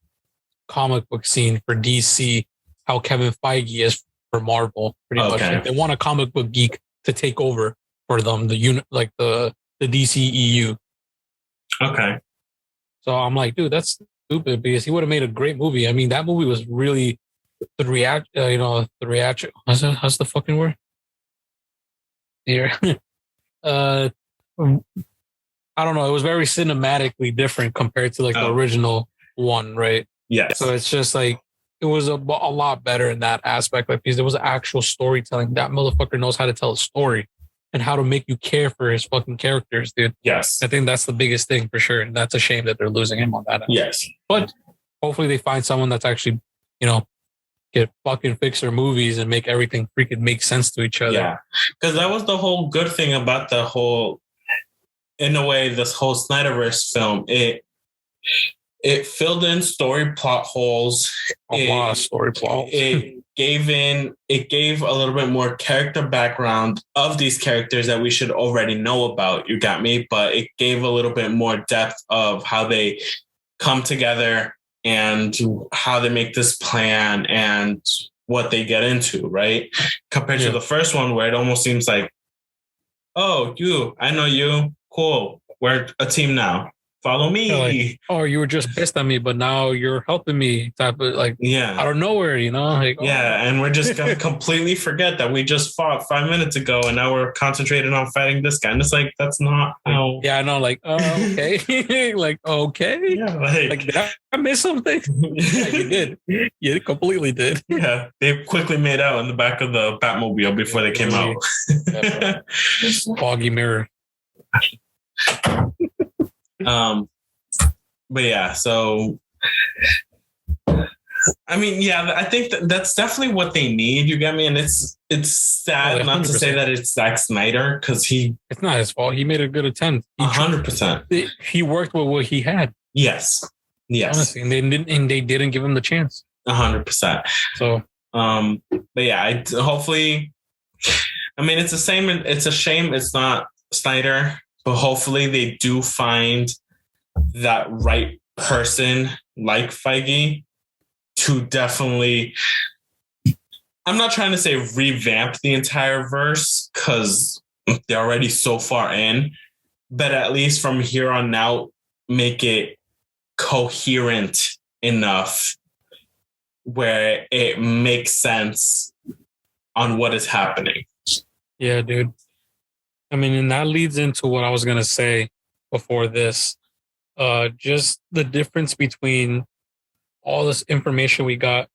comic book scene for DC, how Kevin Feige is for Marvel, pretty much. Like, they want a comic book geek to take over for them, the unit, like the DCEU. Okay. So I'm like, dude, that's stupid because he would have made a great movie. I mean, that movie was really the reaction. How's the fucking word? Here. I don't know. It was very cinematically different compared to like the original one, right? Yes. So it's just like it was a lot better in that aspect, like because there was actual storytelling. That motherfucker knows how to tell a story and how to make you care for his fucking characters, dude. Yes. I think that's the biggest thing for sure, and that's a shame that they're losing him on that. Yes. But hopefully they find someone that's actually, get fucking fix their movies and make everything freaking make sense to each other. Yeah, because that was the whole good thing about the whole, in a way, this whole Snyderverse film. It filled in story plot holes. A lot of story plot holes. It gave a little bit more character background of these characters that we should already know about. You got me? But it gave a little bit more depth of how they come together and how they make this plan and what they get into, right? Compared to the first one where it almost seems like, oh, I know you. Cool. We're a team now. Follow me. Like, oh, you were just pissed at me, but now you're helping me type of like, out of nowhere, Like, and we're just going to completely forget that we just fought 5 minutes ago and now we're concentrated on fighting this guy. And it's like, that's not how. Yeah, I know. Like, okay. Like, okay. Yeah. Like did I miss something? Yeah, you did. You completely did. Yeah. They quickly made out in the back of the Batmobile before they came out. Foggy mirror. But yeah, so I mean, yeah, I think that's definitely what they need. You get me? And it's sad not to say that it's Zack Snyder because it's not his fault. He made a good attempt. 100%. He worked with what he had. Yes. Honestly, and they didn't give him the chance. 100%. So, but yeah, hopefully. I mean, it's the same. It's a shame it's not Snyder, but hopefully they do find that right person like Feige to definitely, I'm not trying to say revamp the entire verse because they're already so far in, but at least from here on out, make it coherent enough where it makes sense on what is happening. Yeah, dude. I mean, and that leads into what I was going to say before this. Just the difference between all this information we got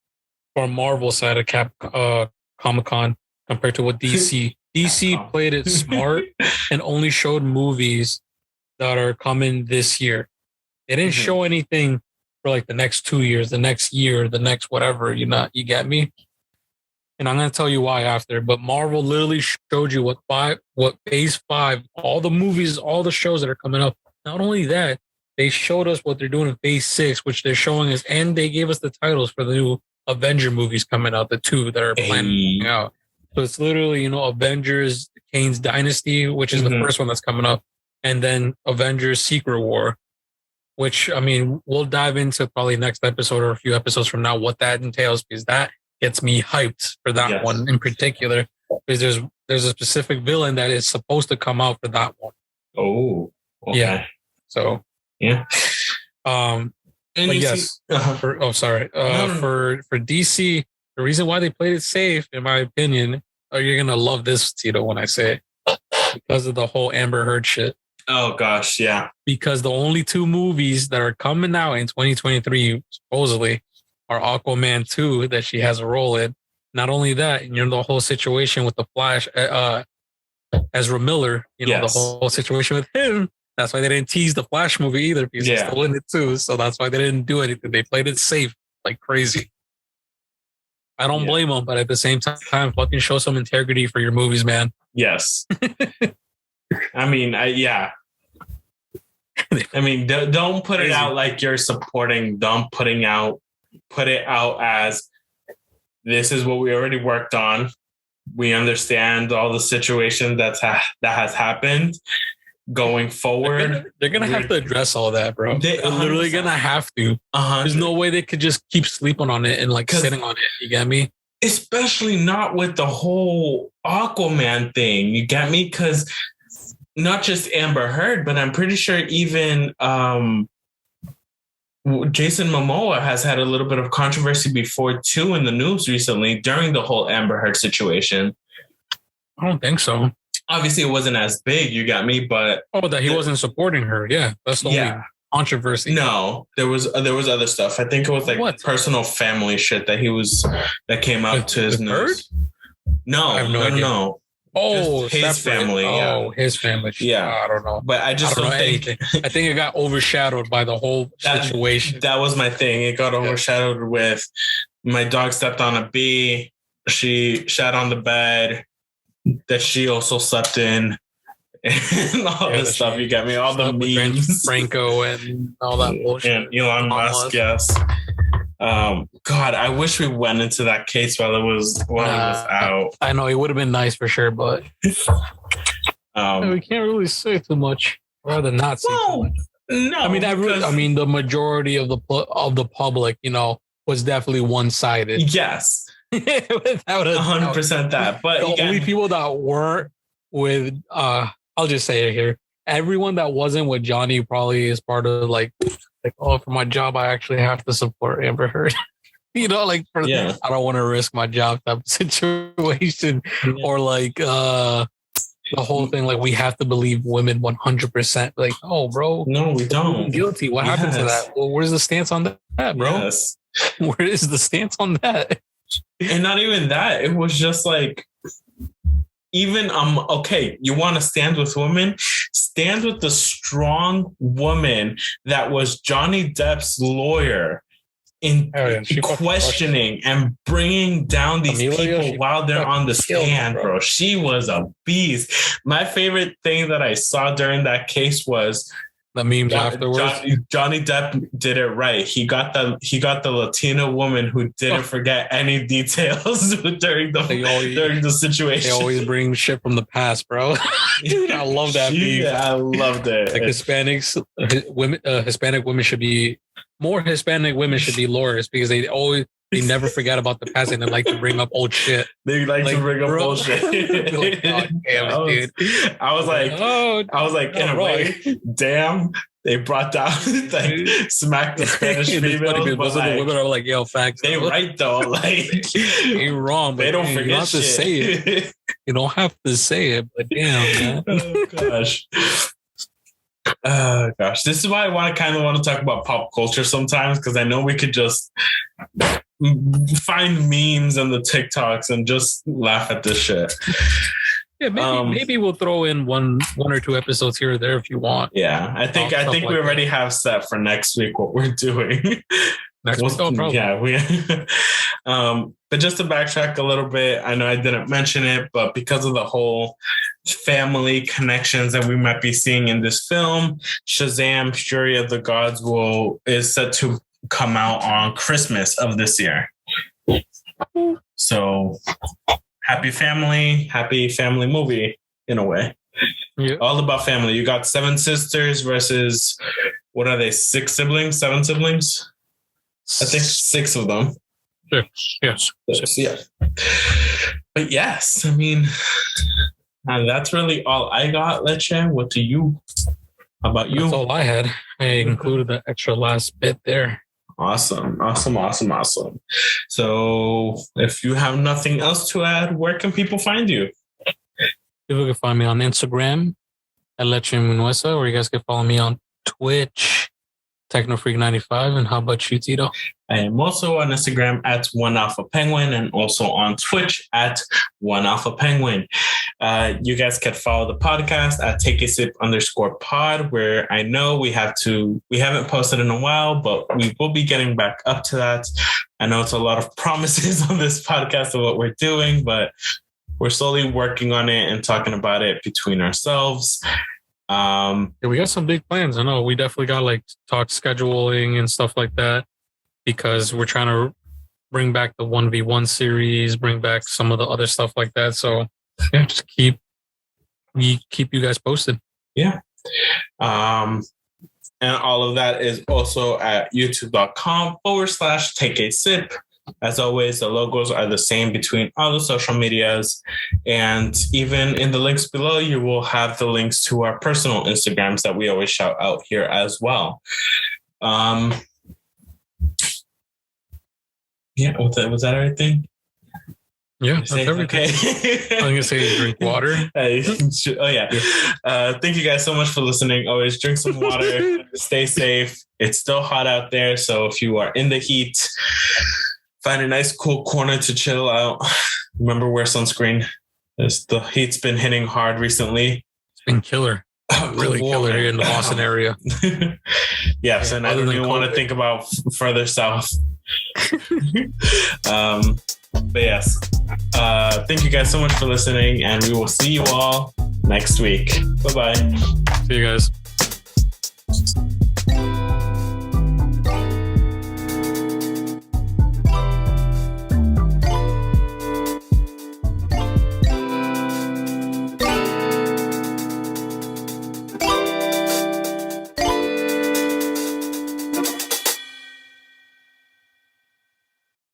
from Marvel side of ComicCon compared to what DC. DC played it smart and only showed movies that are coming this year. They didn't show anything for like the next 2 years, the next year, the next whatever. You get me? And I'm going to tell you why after. But Marvel literally showed you what Phase 5, all the movies, all the shows that are coming up. Not only that, they showed us what they're doing in Phase 6, which they're showing us, and they gave us the titles for the new Avenger movies coming out, the 2 that are planning out. So it's literally, Avengers, Kane's Dynasty, which is the first one that's coming up, and then Avengers Secret War, which, I mean, we'll dive into probably next episode or a few episodes from now what that entails, because that gets me hyped for that one in particular, because there's a specific villain that is supposed to come out for that one. Oh, okay. Yeah. So yeah. But yes. For DC, the reason why they played it safe, in my opinion, you're gonna love this, Tito, when I say it, because of the whole Amber Heard shit. Oh gosh, yeah. Because the only 2 movies that are coming out in 2023 supposedly are Aquaman 2 that she has a role in. Not only that, the whole situation with the Flash, Ezra Miller, the whole situation with him. That's why they didn't tease the Flash movie either, because he's still in it too. So that's why they didn't do anything. They played it safe like crazy. I don't blame them, but at the same time, fucking show some integrity for your movies, man. Yes. I mean, I mean, don't put it out like you're supporting. Don't put it out as this is what we already worked on. We understand all the situation that has happened. Going forward, they're gonna have to address all that, bro. They're literally gonna have to. There's no way they could just keep sleeping on it and like sitting on it. You get me? Especially not with the whole Aquaman thing. You get me? Because not just Amber Heard, but I'm pretty sure even Jason Momoa has had a little bit of controversy before too in the news recently during the whole Amber Heard situation. I don't think so. Obviously, it wasn't as big. You got me, but that he wasn't supporting her. Yeah, that's the only controversy. No, there was other stuff. I think it was like personal family shit that came out to his news. No, I have no idea. No. Oh, his family. His family. Yeah, I don't know. But I just don't think anything. I think it got overshadowed by the whole situation. That was my thing. It got overshadowed with my dog stepped on a bee. She shat on the bed that she also slept in, and all this stuff. You get me? All the memes, Franco, and all that bullshit. And Elon Musk, yes. God, I wish we went into that case while it was out. I know it would have been nice for sure, but we can't really say too much. I'd rather not say too much. No, I mean, the majority of the public, was definitely one-sided. Yes. Without 100% that. But the only people that weren't with, I'll just say it here. Everyone that wasn't with Johnny probably is part of like, for my job, I actually have to support Amber Heard. I don't want to risk my job type of situation, or like the whole thing. Like, we have to believe women 100%. Like, oh, bro, no, we don't. Guilty. What happened to that? Well, where's the stance on that, bro? Yes. Where is the stance on that? And not even that. It was just like, even okay, you want to stand with women? Stand with the strong woman that was Johnny Depp's lawyer in questioning and bringing down these people while they're on the stand, bro. She was a beast. My favorite thing that I saw during that case was the memes afterwards. Johnny Depp did it right. He got the Latina woman who didn't forget any details during the situation. They always bring shit from the past, bro. Dude, I love that meme. I loved it. Like Hispanic women should be lawyers because they never forget about the past and they like to bring up old shit. They like to bring up bullshit. Like, God damn it, dude. I was like, in a way, damn, they brought down, like, smacked the Spanish females. But the women are like, yo, facts. They right, though. Like, you're wrong, but they don't forget you don't have to say it. You don't have to say it, but damn, man. Oh, gosh. Gosh, this is why I kind of want to talk about pop culture sometimes, because I know we could just find memes and the TikToks and just laugh at this shit. Yeah, maybe we'll throw in one or two episodes here or there if you want. Yeah, I think we already have set for next week what we're doing. Next week, probably. Yeah, but just to backtrack a little bit, I know I didn't mention it, but because of the whole family connections that we might be seeing in this film, Shazam! Fury of the Gods is set to come out on Christmas of this year. So happy family movie in a way. Yeah. All about family. You got 7 sisters versus, what are they, 6 siblings, 7 siblings? I think 6 of them. Yes. Yeah. But yes, I mean, that's really all I got, Leche. What do you? How about you? That's all I had. I included the extra last bit there. Awesome. So if you have nothing else to add, where can people find you? People can find me on Instagram at Leche Munuesa, or you guys can follow me on Twitch, TechnoFreak95. And how about you, Tito? I am also on Instagram at OneAlphaPenguin and also on Twitch at OneAlphaPenguin. You guys can follow the podcast at TakeASip_pod, where I know we haven't posted in a while, but we will be getting back up to that. I know it's a lot of promises on this podcast of what we're doing, but we're slowly working on it and talking about it between ourselves. Yeah, we got some big plans. I know we definitely got like talk scheduling and stuff like that, because we're trying to bring back the 1v1 series, bring back some of the other stuff like that. So yeah, just keep you guys posted. Yeah. And all of that is also at youtube.com/takeasip. As always, the logos are the same between all the social medias. And even in the links below, you will have the links to our personal Instagrams that we always shout out here as well. Yeah, was that everything? Yeah, that's everything. Okay. I'm going to say drink water. Oh, yeah. Thank you guys so much for listening. Always drink some water. Stay safe. It's still hot out there. So if you are in the heat, find a nice cool corner to chill out. Remember, wear sunscreen. The heat's been hitting hard recently. It's been killer. Really killer here in the Boston area. Yes, and I don't even want to think about further south. But yes, thank you guys so much for listening, and we will see you all next week. Bye-bye. See you guys.